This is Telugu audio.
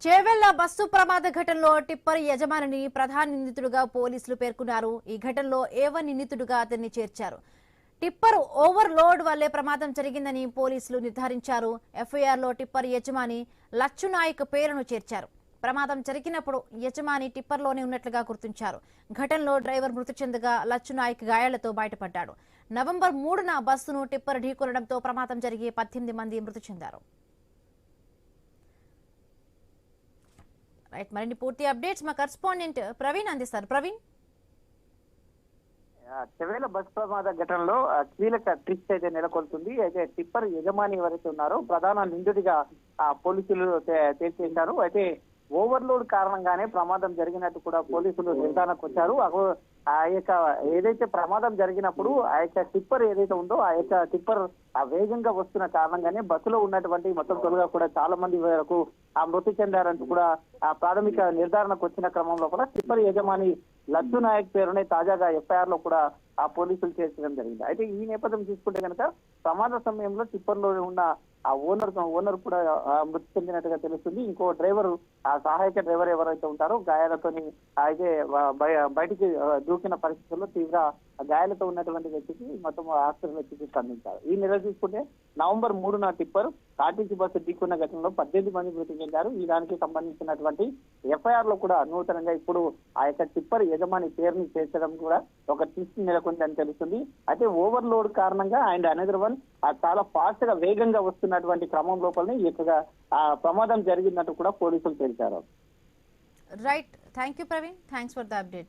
చేవెళ్ల బస్సు ప్రమాద ఘటనలో టిప్పర్ యజమానిని ప్రధాన నిందితుడిగా పోలీసులు పేర్కొన్నారు. ఈ ఘటనలో A1 నిందితుడిగా అతన్ని చేర్చారు. టిప్పర్ ఓవర్లోడ్ వల్లే ప్రమాదం జరిగిందని పోలీసులు నిర్ధారించారు. ఎఫ్ఐఆర్లో టిప్పర్ యజమాని లచ్చునాయక్ పేరును చేర్చారు. ప్రమాదం జరిగినప్పుడు యజమాని టిప్పర్లోనే ఉన్నట్లుగా గుర్తించారు. ఘటనలో డ్రైవర్ మృతి చెందగా లచ్చునాయక్ గాయాలతో బయటపడ్డాడు. నవంబర్ 3న బస్సును టిప్పర్ ఢీకొనడంతో ప్రమాదం జరిగి 18 మంది మృతి చెందారు. మరిన్ని పూర్తి అప్డేట్స్ మా కరెస్పాండెంట్ ప్రవీణ్ అందిస్తారు. ప్రవీణ్, చెవేల బస్ ప్రమాద ఘటనలో కీలక ట్విస్ట్ అయితే నెలకొల్తుంది. అయితే టిప్పర్ యజమాని ఎవరైతే ఉన్నారో ప్రధాన నిందితుడిగా పోలీసులు తేల్చేశారు. అయితే ఓవర్లోడ్ కారణంగానే ప్రమాదం జరిగినట్టు కూడా పోలీసులు నిర్ధారణకు వచ్చారు. ఆ యొక్క ఏదైతే ప్రమాదం జరిగినప్పుడు ఆ యొక్క టిప్పర్ ఏదైతే ఉందో ఆ యొక్క టిప్పర్ వేగంగా వస్తున్న కారణంగానే బస్సులో ఉన్నటువంటి మొత్తం తొలుగా కూడా చాలా మంది వరకు మృతి చెందారంటూ కూడా ప్రాథమిక నిర్ధారణకు వచ్చిన క్రమంలో కూడా టిప్పర్ యజమాని లడ్డు నాయక్ పేరునే తాజాగా ఎఫ్ఐఆర్ లో కూడా పోలీసులు చేర్చడం జరిగింది. అయితే ఈ నేపథ్యం చూసుకుంటే కనుక ప్రమాద సమయంలో టిప్పర్ లో ఉన్న ఆ ఓనర్ కూడా మృతి చెందినట్టుగా తెలుస్తుంది. ఇంకో డ్రైవర్ సహాయక డ్రైవర్ ఎవరైతే ఉంటారో గాయాలతోని అయితే బయటికి దూకిన పరిస్థితుల్లో తీవ్ర గాయాలతో ఉన్నటువంటి వ్యక్తికి మొత్తం హాస్పిటల్ చికిత్స అందించారు. ఈ నెల చూసుకుంటే నవంబర్ 3న టిప్పర్ ఆర్టీసీ బస్సు ఢీకొన్న ఘటనలో 18 మంది మృతి చెందారు. ఈ దానికి సంబంధించినటువంటి ఎఫ్ఐఆర్ లో కూడా నూతనంగా ఇప్పుడు ఆ యొక్క టిప్పర్ యజమాని పేరుని చేర్చడం కూడా ఒక ట్విస్ట్ నెలకొందని తెలుస్తుంది. అయితే ఓవర్లోడ్ కారణంగా అండ్ అనదర్ వన్ చాలా ఫాస్ట్ గా వేగంగా వస్తున్నటువంటి క్రమం లోపలనే ఈ యొక్క ప్రమాదం జరిగినట్టు కూడా పోలీసులు తెలిపారు. Right, thank you Praveen, thanks for the update.